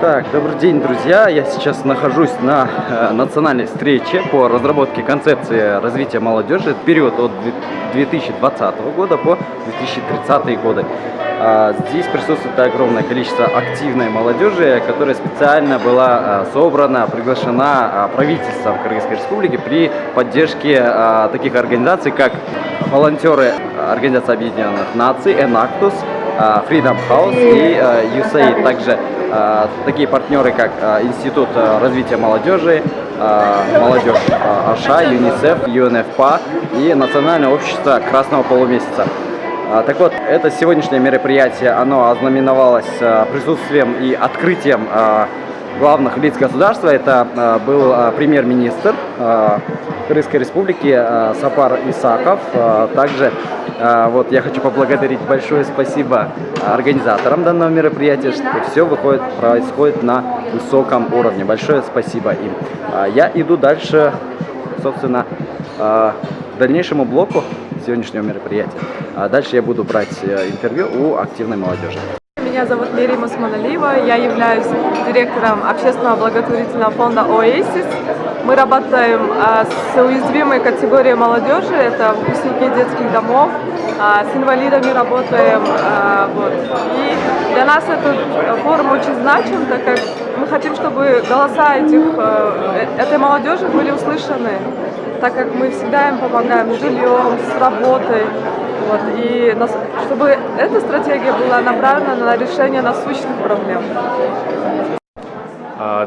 Так, добрый день, друзья. Я сейчас нахожусь на национальной встрече по разработке концепции развития молодежи в период от 2020 года по 2030 годы. Здесь присутствует огромное количество активной молодежи, которая специально была собрана, приглашена правительством Кыргызской Республики при поддержке таких организаций, как волонтеры Организации Объединенных Наций, Enactus, Freedom House и USAID. Также такие партнеры, как Институт развития молодежи, молодежь АША, ЮНИСЕФ, ЮНФПА и Национальное общество Красного полумесяца. Так вот, это сегодняшнее мероприятие, оно ознаменовалось присутствием и открытием главных лиц государства. Это был премьер-министр Кыргызской Республики Сапар Исаков. Также вот я хочу поблагодарить большое спасибо организаторам данного мероприятия, что все происходит на высоком уровне. Большое спасибо им. Я иду дальше, собственно, к дальнейшему блоку сегодняшнего мероприятия. Дальше я буду брать интервью у активной молодежи. Меня зовут Мерим Усманалиева, я являюсь директором общественного благотворительного фонда Oasis. Мы работаем с уязвимой категорией молодежи, это выпускники детских домов, с инвалидами работаем. И для нас этот форум очень значим, так как мы хотим, чтобы голоса этой молодежи были услышаны, так как мы всегда им помогаем с жильем, с работой. И чтобы эта стратегия была направлена на решение насущных проблем.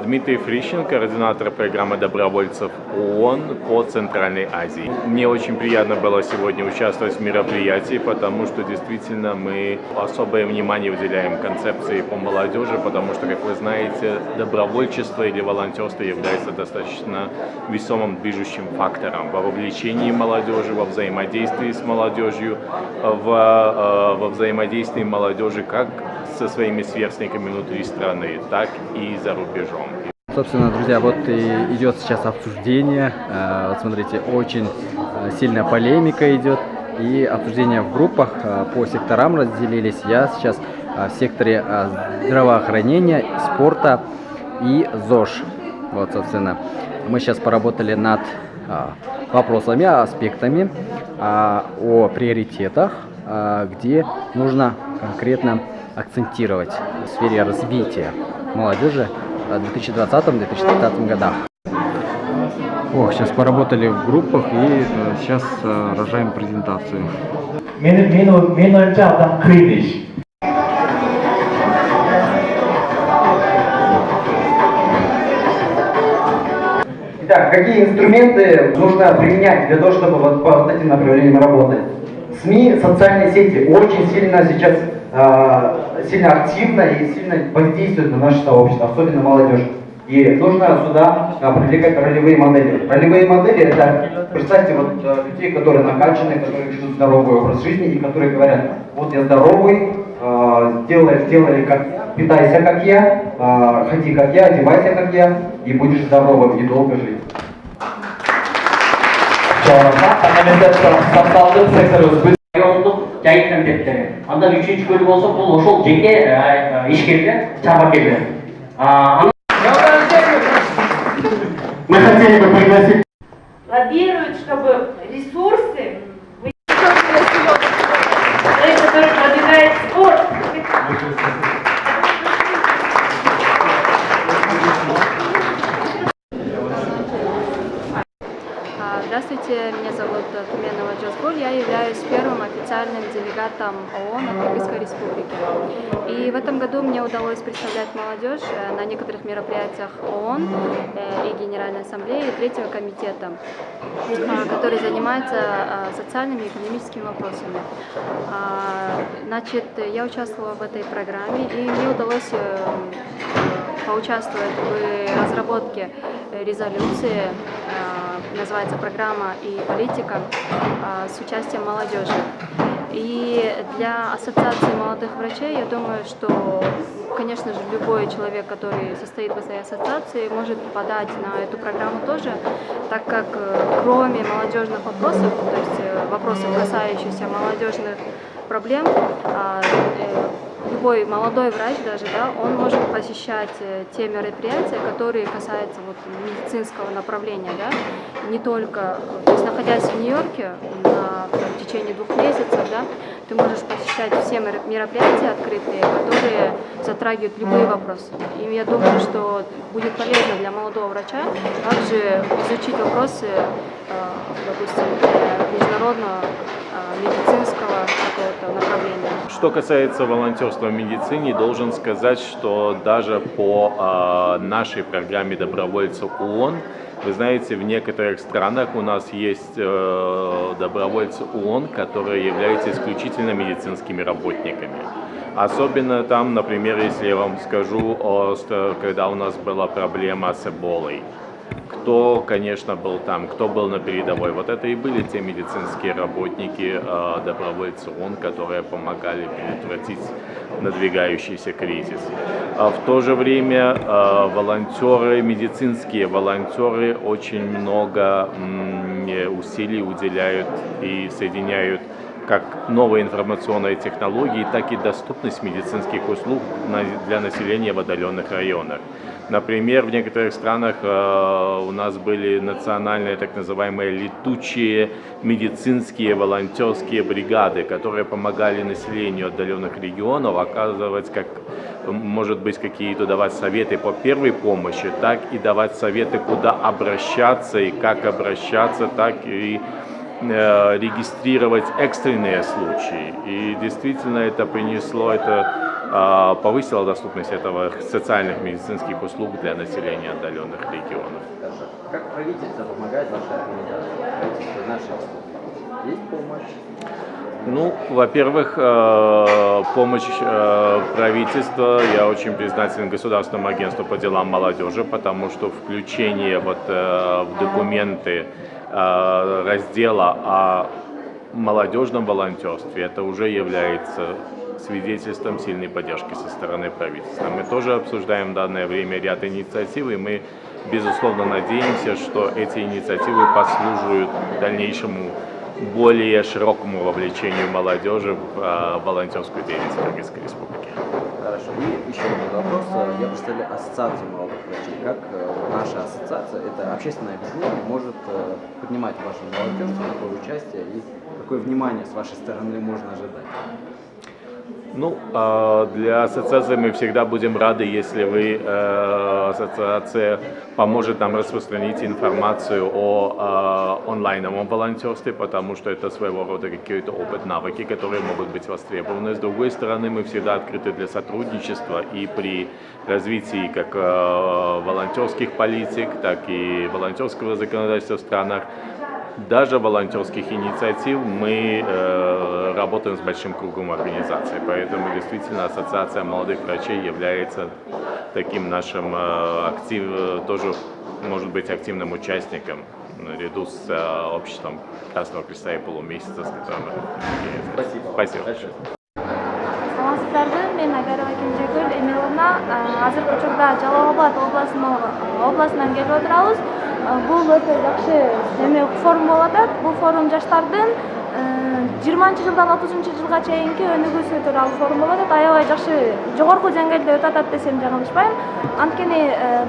Дмитрий Фрищин, координатор программы добровольцев ООН по Центральной Азии. Мне очень приятно было сегодня участвовать в мероприятии, потому что действительно мы особое внимание уделяем концепции по молодежи, потому что, как вы знаете, добровольчество или волонтерство является достаточно весомым движущим фактором во вовлечении молодежи, во взаимодействии с молодежью, во взаимодействии молодежи как со своими сверстниками внутри страны, так и за рубежом. Собственно, друзья, вот и идет сейчас обсуждение. Вот смотрите, очень сильная полемика идет. И обсуждение в группах по секторам разделились. Я сейчас в секторе здравоохранения, спорта и ЗОЖ. Вот, собственно, мы сейчас поработали над вопросами, аспектами, о приоритетах, где нужно конкретно акцентировать в сфере развития молодежи в 2020-2030 годах. Сейчас поработали в группах и сейчас рожаем презентацию. Итак, какие инструменты нужно применять для того, чтобы по этим направлениям работать? СМИ, социальные сети очень сильно сейчас сильно активно и сильно воздействуют на наше сообщество, особенно молодежь. И нужно сюда привлекать ролевые модели. Ролевые модели — это, представьте, людей, которые накачаны, которые ведут здоровый образ жизни и которые говорят: вот я здоровый, делай как я, питайся как я, ходи как я, одевайся как я, и будешь здоровым и долго жить. Жайыт комитеттери. Андан үчүнчү бөлүм болсо бул ошол жеке ишкерлер, чабакерлер. Мы хотели бы пригласить. Лоббируют, чтобы ресурсы, который продвигает спорт. Здравствуйте, меня зовут Туменова Джазгуль, я являюсь первым официальным делегатом ООН от Кыргызской Республики. И в этом году мне удалось представлять молодежь на некоторых мероприятиях ООН и Генеральной Ассамблеи, и Третьего комитета, который занимается социальными и экономическими вопросами. Значит, я участвовала в этой программе, и мне удалось поучаствовать в разработке резолюции, называется «Программа и политика», с участием молодежи. И для Ассоциации молодых врачей, я думаю, что, конечно же, любой человек, который состоит в этой ассоциации, может подать на эту программу тоже, так как кроме молодежных вопросов, то есть вопросов, касающихся молодежных проблем, любой молодой врач даже, да, он может посещать те мероприятия, которые касаются вот медицинского направления, да, не только, то есть находясь в Нью-Йорке в течение 2 месяцев, да, ты можешь посещать все мероприятия открытые, которые затрагивают любые вопросы. И я думаю, что будет полезно для молодого врача также изучить вопросы, допустим, международного медицинского какого-то направления. Что касается волонтерства в медицине, должен сказать, что даже по нашей программе добровольцев ООН, вы знаете, в некоторых странах у нас есть добровольцы ООН, которые являются исключительно медицинскими работниками. Особенно там, например, если я вам скажу, когда у нас была проблема с Эболой. Кто, конечно, был там, кто был на передовой. Вот это и были те медицинские работники, добровольцы ООН, которые помогали предотвратить надвигающийся кризис. В то же время волонтеры, медицинские волонтеры очень много усилий уделяют и соединяют как новые информационные технологии, так и доступность медицинских услуг для населения в отдаленных районах. Например, в некоторых странах у нас были национальные так называемые летучие медицинские волонтерские бригады, которые помогали населению отдаленных регионов оказывать, как, может быть, какие-то давать советы по первой помощи, так и давать советы, куда обращаться и как обращаться, так и регистрировать экстренные случаи. И действительно это принесло, повысило доступность этого социальных медицинских услуг для населения отдаленных регионов. Как правительство помогает вашей организации? Правительство нашей республики? Есть помощь? Ну, во-первых, помощь правительства. Я очень признателен Государственному агентству по делам молодежи, потому что включение в документы раздела о молодежном волонтерстве, это уже является свидетельством сильной поддержки со стороны правительства. Мы тоже обсуждаем в данное время ряд инициатив, и мы, безусловно, надеемся, что эти инициативы послужат дальнейшему более широкому вовлечению молодежи в волонтерскую деятельность Кыргызской Республики. Хорошо. И еще один вопрос. Я представляю ассоциацию молодых врачей. Как наша ассоциация, это общественное объединение, может поднимать в вашем волонтерстве, какое участие и какое внимание с вашей стороны можно ожидать? Ну, для ассоциации мы всегда будем рады, если ассоциация поможет нам распространить информацию о онлайновом волонтерстве, потому что это своего рода какой-то опыт, навыки, которые могут быть востребованы. С другой стороны, мы всегда открыты для сотрудничества и при развитии как волонтерских политик, так и волонтерского законодательства в странах. Даже волонтерских инициатив мы работаем с большим кругом организаций, поэтому действительно ассоциация молодых врачей является таким нашим тоже может быть активным участником наряду с обществом Красного Креста и Полумесяца, с которым мы. Спасибо. Большое. Саламатсыздарбы, мен Айдарова Кенжегүл Эмиловна. Азыркы учурда Жалал Абад областынан келип отурабыз. Бул өтө жакшы форум болуп атат. Бул форум жаштардын 20-жылдан 30-жылга чейинки өнүгүүсү тууралуу форум болуп атат. Аябай жакшы жогорку деңгээлде өтүп атат десем жаңылышпайм. Анткени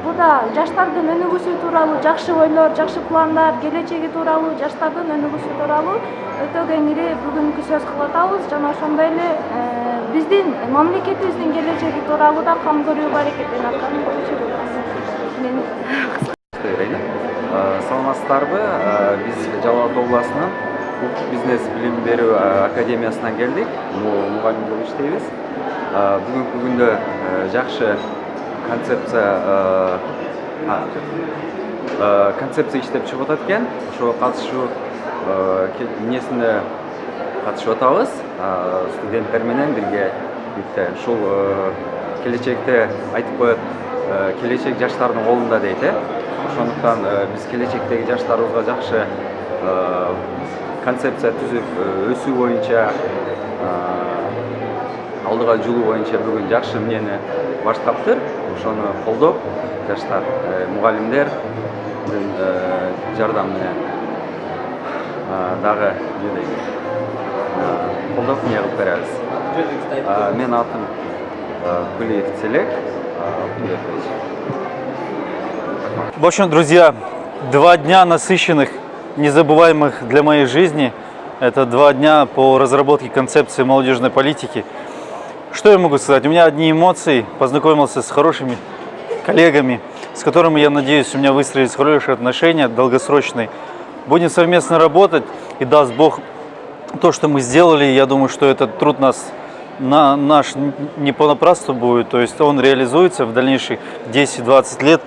буда жаштардын өнүгүүсү тууралуу жакшы ойлор, жакшы пландар, келечеги тууралуу, жаштардын өнүгүүсү тууралуу өтө кеңири бүгүнкү сөз кылып атабыз. Жана ошондой эле биздин мамлекетибиздин келечеги тууралуу да кам көрүүгө аракеттенип атканын көрсөтөбүз. Саламатсыздарбы, биз Жалал Абад областынан бизнес билим берүү академиясынан келдик. Мугалим болуп иштейбиз. Бүгүнкү күндө жакшы концепция иштеп чыгып атат экен. Ошого катышуу эмнесине катышып атабыз. Студенттер менен бирге ушул келечекте айтып коет, келечек жаштардын колунда дейт. Ошондуктан биз келечектеги жаштарыбызга жакшы концепция түзүп, өсүү боюнча, алдыга жылуу боюнча бүгүн жакшы эмнени баштаптыр. Ошону колдоп, жаштар, мугалимдердин жардам менен дагы колдоп эмне кылып беребиз. Мен атым Кулиев Целек. В общем, друзья, 2 дня насыщенных, незабываемых для моей жизни. Это 2 дня по разработке концепции молодежной политики. Что я могу сказать? У меня одни эмоции. Познакомился с хорошими коллегами, с которыми, я надеюсь, у меня выстроились хорошие отношения, долгосрочные. Будем совместно работать, и даст Бог то, что мы сделали. Я думаю, что этот труд наш не понапрасну будет, то есть он реализуется в дальнейших 10-20 лет.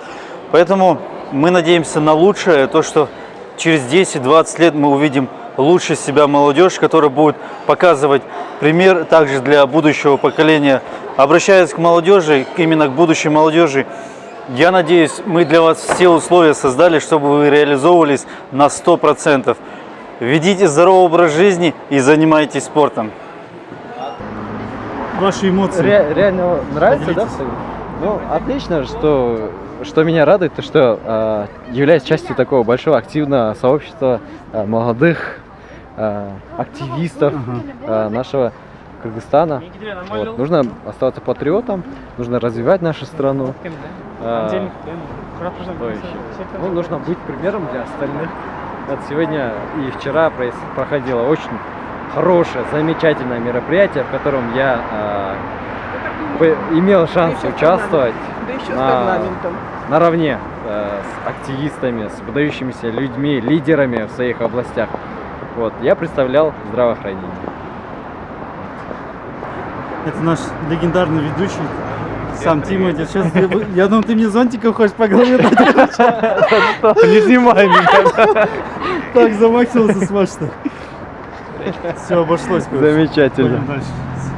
Поэтому мы надеемся на лучшее, то, что через 10-20 лет мы увидим лучше себя молодежь, которая будет показывать пример также для будущего поколения. Обращаясь к молодежи, именно к будущей молодежи, я надеюсь, мы для вас все условия создали, чтобы вы реализовывались на 100%. Ведите здоровый образ жизни и занимайтесь спортом. Ваши эмоции? Реально нравится, да? Ну, отлично, что меня радует, то что являюсь частью такого большого активного сообщества молодых активистов нашего Кыргызстана. Вот. Нужно оставаться патриотом, нужно развивать нашу страну. Ну, нужно быть примером для остальных. Вот сегодня и вчера проходило очень хорошее, замечательное мероприятие, в котором я имел шанс участвовать наравне с активистами, с выдающимися людьми, лидерами в своих областях. Вот. Я представлял здравоохранение. Это наш легендарный ведущий, сам Тимати. Сейчас я думаю, ты мне зонтиком хочешь по голове дать. Не снимай меня. Так замахивался смачно. Все обошлось. Замечательно. Пойдем дальше.